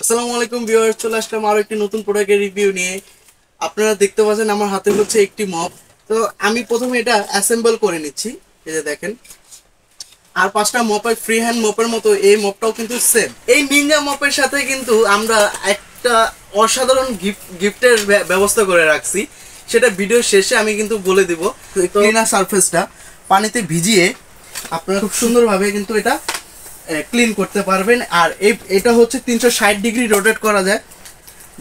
আসসালামু আলাইকুম ভিউয়ার্স, চলে আসলাম আরো একটি নতুন প্রোডাক্টের রিভিউ নিয়ে। আপনারা দেখতে পাচ্ছেন আমার হাতে হচ্ছে একটি মপ। তো আমি প্রথমে এটা অ্যাসেম্বল করে নিচ্ছি। এই যে দেখেন, আর পাঁচটা মপের ফ্রি হ্যান্ড মপের মতো এই মপটাও কিন্তু সেম। এই নিনজা মপের সাথে কিন্তু আমরা একটা অসাধারণ গিফটের ব্যবস্থা করে রাখছি, সেটা ভিডিও শেষে আমি কিন্তু বলে দিব। ক্লিনার সারফেসটা পানিতে ভিজিয়ে আপনারা খুব সুন্দরভাবে কিন্তু এটা ক্লিন করতে পারবেন। আর এটা হচ্ছে 360 ডিগ্রি রোটেট করা যায়,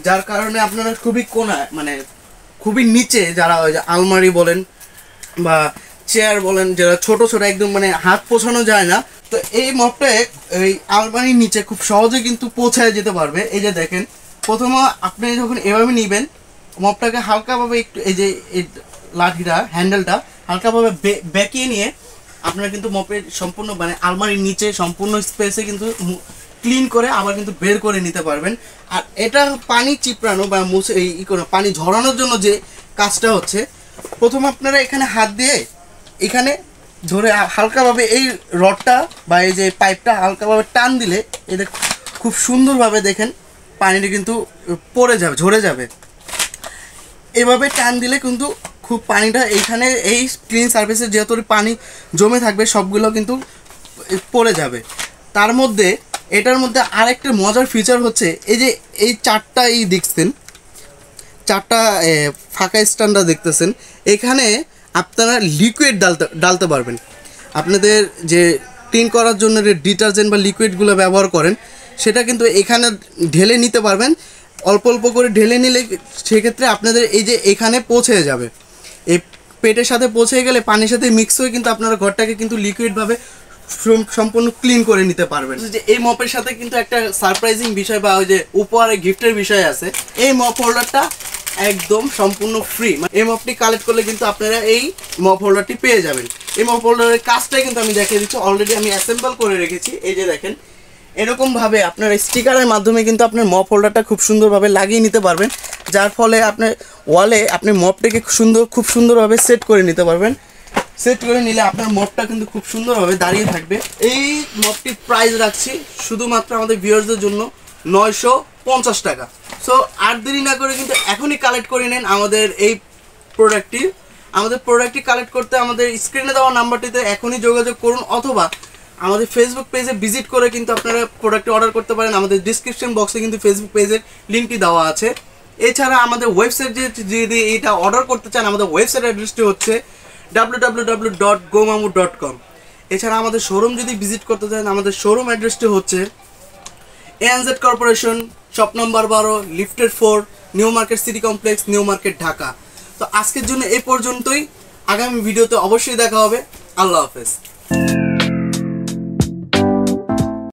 যার কারণে আপনারা খুবই কোণায় মানে খুবই নিচে যারা ওই যে আলমারি বলেন বা চেয়ার বলেন, যারা ছোট ছোট একদম মানে হাত পৌঁছানো যায় না, তো এই মপটা এই আলমারির নিচে খুব সহজে কিন্তু পৌঁছায় যেতে পারবে। এই যে দেখেন, প্রথমে আপনি যখন এভাবে নেবেন মপটাকে হালকাভাবে একটু এই যে এই লাঠিটা হ্যান্ডেলটা হালকাভাবে বেঁকিয়ে নিয়ে আপনারা কিন্তু মপের সম্পূর্ণ মানে আলমারির নিচে সম্পূর্ণ স্পেসে কিন্তু ক্লিন করে আবার কিন্তু বের করে নিতে পারবেন। আর এটা পানি চিপড়ানো বা মুছে এই কোনো পানি ঝরানোর জন্য যে কাজটা হচ্ছে, প্রথমে আপনারা এখানে হাত দিয়ে এখানে ধরে হালকাভাবে এই রডটা বা এই যে পাইপটা হালকাভাবে টান দিলে এটা খুব সুন্দরভাবে দেখেন পানিটা কিন্তু পড়ে যাবে, ঝরে যাবে। এভাবে টান দিলে কিন্তু খুব পানিটা এইখানে এই ক্লিন সার্ফেসে যেহেতু পানি জমে থাকবে সবগুলো কিন্তু পড়ে যাবে। তার মধ্যে এটার মধ্যে আরেকটা মজার ফিচার হচ্ছে এই যে এই চারটা এই দেখছেন, চারটা ফাঁকা স্ট্যান্ডার দেখতেছেন, এখানে আপনারা লিকুইড ডালতে পারবেন। আপনাদের যে ক্লিন করার জন্য যে ডিটারজেন্ট বা লিকুইডগুলো ব্যবহার করেন সেটা কিন্তু এখানে ঢেলে নিতে পারবেন। অল্প অল্প করে ঢেলে নিলে সেক্ষেত্রে আপনাদের এই যে এখানে পৌঁছে যাবে, এই পেটের সাথে পৌঁছে গেলে পানির সাথে মিক্স হয়ে কিন্তু আপনারা ঘরটাকে কিন্তু লিকুইডভাবে সম্পূর্ণ ক্লিন করে নিতে পারবেন। যে এই মপের সাথে কিন্তু একটা সারপ্রাইজিং বিষয় বা ওই যে উপহারে গিফটের বিষয় আছে। এই মপ হোল্ডারটা একদম সম্পূর্ণ ফ্রি। এই মপটি কালেক্ট করলে কিন্তু আপনারা এই মপ হোল্ডারটি পেয়ে যাবেন। এই মপ হোল্ডারের কাজটাই কিন্তু আমি দেখিয়ে দিচ্ছি, অলরেডি আমি অ্যাসেম্বল করে রেখেছি। এই যে দেখেন, এরকমভাবে আপনার স্টিকারের মাধ্যমে কিন্তু আপনার মপ হোল্ডারটা খুব সুন্দরভাবে লাগিয়ে নিতে পারবেন, যার ফলে আপনার ওয়ালে আপনি মপটাকে খুব সুন্দরভাবে সেট করে নিতে পারবেন। সেট করে নিলে আপনার মপটা কিন্তু খুব সুন্দরভাবে দাঁড়িয়ে থাকবে। এই মপটির প্রাইস রাখছি শুধুমাত্র আমাদের ভিউয়ার্সদের জন্য 950 টাকা। সো আর দেরি না করে কিন্তু এখনই কালেক্ট করে নেন আমাদের এই প্রোডাক্টটি। আমাদের প্রোডাক্টটি কালেক্ট করতে আমাদের স্ক্রিনে দেওয়া নাম্বারটিতে এখনই যোগাযোগ করুন, অথবা আমাদের ফেসবুক পেজে ভিজিট করে কিন্তু আপনারা প্রোডাক্টটি অর্ডার করতে পারেন। আমাদের ডিসক্রিপশন বক্সে কিন্তু ফেসবুক পেজের লিঙ্কটি দেওয়া আছে। এছাড়া আমাদের ওয়েবসাইট যদি এটা অর্ডার করতে চান, আমাদের ওয়েবসাইট অ্যাড্রেসটি হচ্ছে www.gomamu.com। এছাড়া আমাদের শোরুম যদি ভিজিট করতে চান, আমাদের শোরুম অ্যাড্রেসটি হচ্ছে ANZ corporation, shop number 12, lifted 4, new market city complex, new market, Dhaka. তো আজকের জন্য এই পর্যন্তই। আগামী ভিডিওতে অবশ্যই দেখা হবে। আল্লাহ হাফেজ।